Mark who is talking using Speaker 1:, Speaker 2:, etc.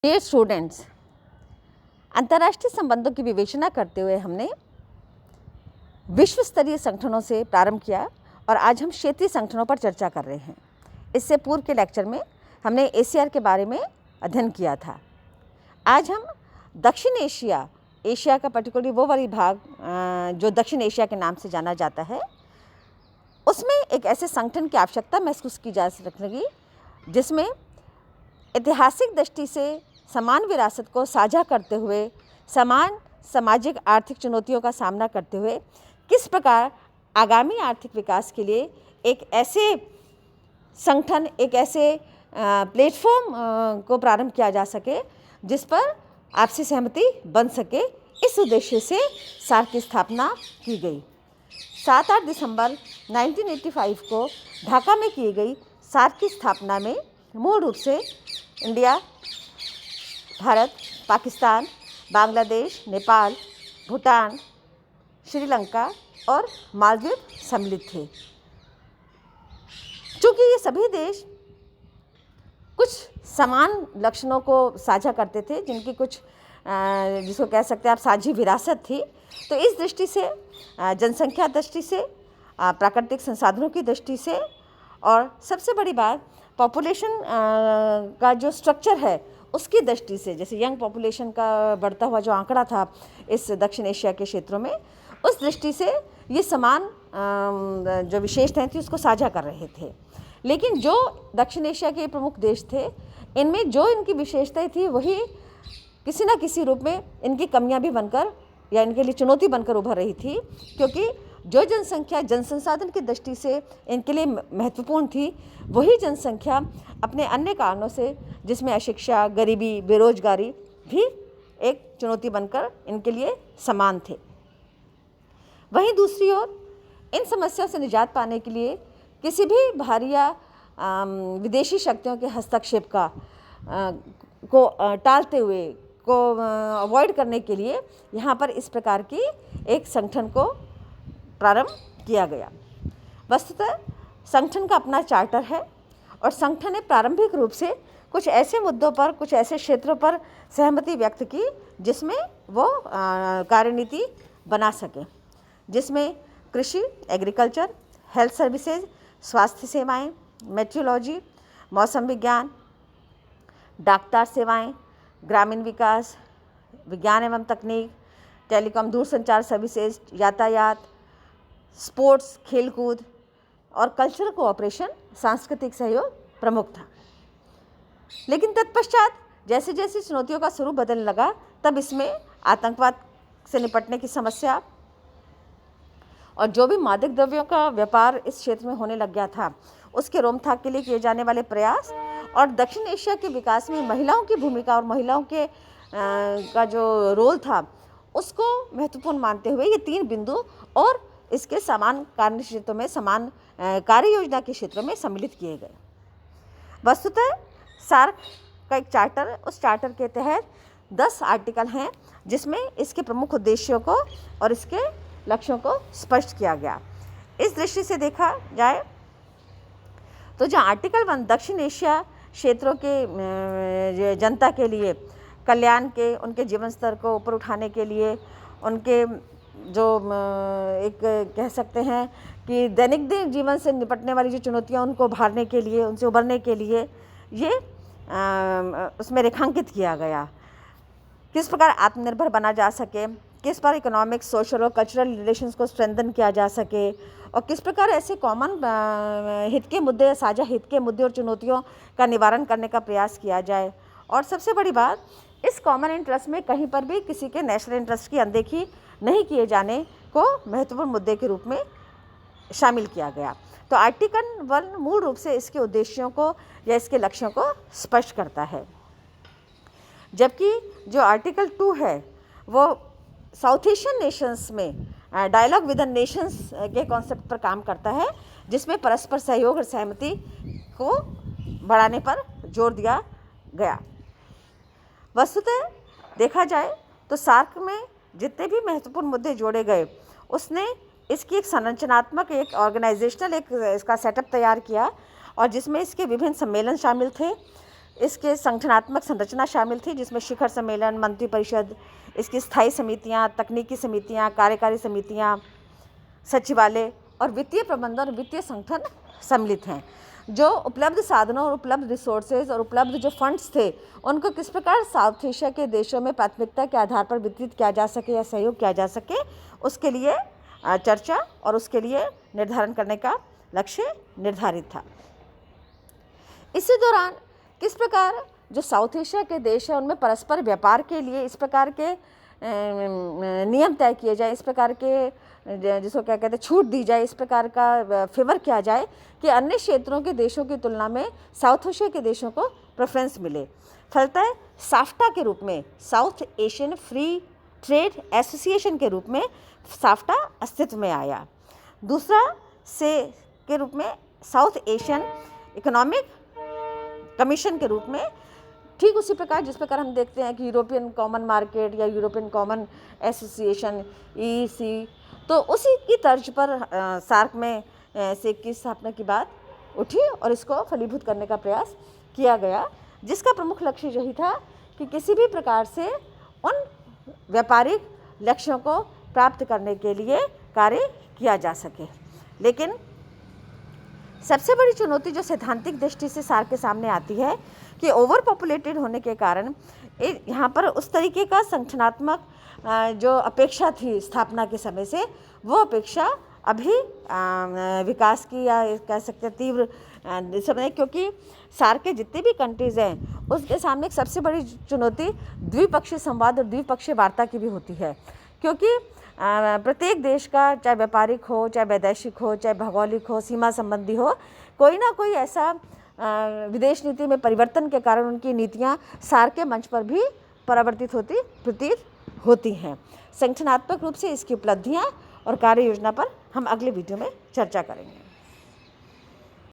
Speaker 1: Dear students, अंतर्राष्ट्रीय संबंधों की विवेचना करते हुए हमने विश्व स्तरीय संगठनों से प्रारंभ किया और आज हम क्षेत्रीय संगठनों पर चर्चा कर रहे हैं। इससे पूर्व के लेक्चर में हमने एसीआर के बारे में अध्ययन किया था। आज हम दक्षिण एशिया, एशिया का पर्टिकुलरली वो वाली भाग जो दक्षिण एशिया के नाम से जाना जाता है, उसमें एक ऐसे संगठन की आवश्यकता महसूस की जा सकेगी जिसमें ऐतिहासिक दृष्टि से समान विरासत को साझा करते हुए समान सामाजिक आर्थिक चुनौतियों का सामना करते हुए किस प्रकार आगामी आर्थिक विकास के लिए एक ऐसे संगठन, एक ऐसे प्लेटफॉर्म को प्रारंभ किया जा सके जिस पर आपसी सहमति बन सके। इस उद्देश्य से सार्क की स्थापना की गई। 7-8 दिसंबर 1985 को ढाका में की गई सार्क की स्थापना में मूल रूप से इंडिया, भारत, पाकिस्तान, बांग्लादेश, नेपाल, भूटान, श्रीलंका और मालदीव सम्मिलित थे। चूँकि ये सभी देश कुछ समान लक्षणों को साझा करते थे, जिनकी कुछ जिसको कह सकते हैं आप साझी विरासत थी, तो इस दृष्टि से जनसंख्या दृष्टि से, प्राकृतिक संसाधनों की दृष्टि से और सबसे बड़ी बात पॉपुलेशन का जो स्ट्रक्चर है उसकी दृष्टि से, जैसे यंग पॉपुलेशन का बढ़ता हुआ जो आंकड़ा था इस दक्षिण एशिया के क्षेत्रों में, उस दृष्टि से ये समान जो विशेषताएं थी उसको साझा कर रहे थे। लेकिन जो दक्षिण एशिया के प्रमुख देश थे, इनमें जो इनकी विशेषताएं थी वही किसी न किसी रूप में इनकी कमियां भी बनकर या इनके लिए चुनौती बनकर उभर रही थी, क्योंकि जो जनसंख्या जनसंसाधन की दृष्टि से इनके लिए महत्वपूर्ण थी, वही जनसंख्या अपने अन्य कारणों से, जिसमें अशिक्षा, गरीबी, बेरोजगारी भी एक चुनौती बनकर इनके लिए समान थे। वहीं दूसरी ओर इन समस्या से निजात पाने के लिए किसी भी बाहरी या विदेशी शक्तियों के हस्तक्षेप को टालते हुए, को अवॉइड करने के लिए यहाँ पर इस प्रकार की एक संगठन को प्रारंभ किया गया। वस्तुतः संगठन का अपना चार्टर है और संगठन ने प्रारंभिक रूप से कुछ ऐसे मुद्दों पर, कुछ ऐसे क्षेत्रों पर सहमति व्यक्त की जिसमें वो कार्यनीति बना सके, जिसमें कृषि, एग्रीकल्चर, हेल्थ सर्विसेज, स्वास्थ्य सेवाएं, मेट्रोलॉजी, मौसम विज्ञान, डाकतार सेवाएं, ग्रामीण विकास, विज्ञान एवं तकनीक, टेलीकॉम, दूरसंचार सर्विसेज, यातायात, स्पोर्ट्स, खेलकूद और कल्चरल कोऑपरेशन, सांस्कृतिक सहयोग प्रमुख था। लेकिन तत्पश्चात जैसे जैसे चुनौतियों का स्वरूप बदलने लगा, तब इसमें आतंकवाद से निपटने की समस्या और जो भी मादक द्रव्यों का व्यापार इस क्षेत्र में होने लग गया था, उसके रोकथाम के लिए किए जाने वाले प्रयास और दक्षिण एशिया के विकास में महिलाओं की भूमिका और महिलाओं के का जो रोल था उसको महत्वपूर्ण मानते हुए ये 3 बिंदु और इसके समान कार्य क्षेत्रों में, समान कार्य योजना के क्षेत्रों में सम्मिलित किए गए। वस्तुतः सार्क का एक चार्टर, उस चार्टर के तहत 10 आर्टिकल हैं जिसमें इसके प्रमुख उद्देश्यों को और इसके लक्ष्यों को स्पष्ट किया गया। इस दृष्टि से देखा जाए तो जो आर्टिकल 1 दक्षिण एशिया क्षेत्रों के जनता के लिए कल्याण के, उनके जीवन स्तर को ऊपर उठाने के लिए, उनके जो एक कह सकते हैं कि दैनिक दिन जीवन से निपटने वाली जो चुनौतियां उनको उभारने के लिए, उनसे उभरने के लिए ये उसमें रेखांकित किया गया। किस प्रकार आत्मनिर्भर बना जा सके, किस पर इकोनॉमिक, सोशल और कल्चरल रिलेशंस को स्ट्रेंथन किया जा सके और किस प्रकार ऐसे कॉमन हित के मुद्दे, साझा हित के मुद्दे और चुनौतियों का निवारण करने का प्रयास किया जाए। और सबसे बड़ी बात, इस कॉमन इंटरेस्ट में कहीं पर भी किसी के नेशनल इंटरेस्ट की अनदेखी नहीं किए जाने को महत्वपूर्ण मुद्दे के रूप में शामिल किया गया। तो आर्टिकल 1 मूल रूप से इसके उद्देश्यों को या इसके लक्ष्यों को स्पष्ट करता है, जबकि जो आर्टिकल 2 है वो साउथ एशियन नेशंस में डायलॉग विद द नेशंस के कॉन्सेप्ट पर काम करता है, जिसमें परस्पर सहयोग और सहमति को बढ़ाने पर जोर दिया गया। वस्तुतः देखा जाए तो सार्क में जितने भी महत्वपूर्ण मुद्दे जोड़े गए, उसने इसकी एक संरचनात्मक, एक ऑर्गेनाइजेशनल एक इसका सेटअप तैयार किया और जिसमें इसके विभिन्न सम्मेलन शामिल थे, इसके संगठनात्मक संरचना शामिल थी, जिसमें शिखर सम्मेलन, मंत्रिपरिषद, इसकी स्थायी समितियां, तकनीकी समितियां, कार्यकारी समितियां, सचिवालय और वित्तीय प्रबंधन और वित्तीय संगठन सम्मिलित हैं। जो उपलब्ध साधनों और उपलब्ध रिसोर्सेज और उपलब्ध जो फंड्स थे, उनको किस प्रकार साउथ एशिया के देशों में प्राथमिकता के आधार पर वितरित किया जा सके या सहयोग किया जा सके, उसके लिए चर्चा और उसके लिए निर्धारण करने का लक्ष्य निर्धारित था। इसी दौरान किस प्रकार जो साउथ एशिया के देश हैं, उनमें परस्पर व्यापार के लिए इस प्रकार के नियम तय किए जाए, इस प्रकार के जिसको क्या कहते हैं छूट दी जाए, इस प्रकार का फेवर किया जाए कि अन्य क्षेत्रों के देशों की तुलना में साउथ एशिया के देशों को प्रेफरेंस मिले। फलतः साफ्टा के रूप में, south Asian free trade association के रूप में साफ्टा अस्तित्व में आया। दूसरा से के रूप में साउथ एशियन इकोनॉमिक कमीशन के रूप में, ठीक उसी प्रकार जिस प्रकार हम देखते हैं कि यूरोपियन कॉमन मार्केट या यूरोपियन कॉमन एसोसिएशन EEC, तो उसी की तर्ज पर सार्क में सेक की स्थापना की बात उठी और इसको फलीभूत करने का प्रयास किया गया, जिसका प्रमुख लक्ष्य यही था कि किसी भी प्रकार से उन व्यापारिक लक्ष्यों को प्राप्त करने के लिए कार्य किया जा सके। लेकिन सबसे बड़ी चुनौती जो सैद्धांतिक दृष्टि से सार्क के सामने आती है कि ओवर पॉपुलेटेड होने के कारण यहाँ पर उस तरीके का संगठनात्मक जो अपेक्षा थी स्थापना के समय से, वो अपेक्षा अभी विकास की या कह सकते हैं तीव्र समय, क्योंकि सार्क के जितने भी कंट्रीज़ हैं उसके सामने एक सबसे बड़ी चुनौती द्विपक्षीय संवाद और द्विपक्षीय वार्ता की भी होती है। क्योंकि प्रत्येक देश का, चाहे व्यापारिक हो, चाहे वैदेशिक हो, चाहे भौगोलिक हो, सीमा संबंधी हो, कोई ना कोई ऐसा विदेश नीति में परिवर्तन के कारण उनकी नीतियाँ सार्क के मंच पर भी प्रतीत होती हैं। संगठनात्मक रूप से इसकी उपलब्धियाँ और कार्य योजना पर हम अगले वीडियो में चर्चा करेंगे।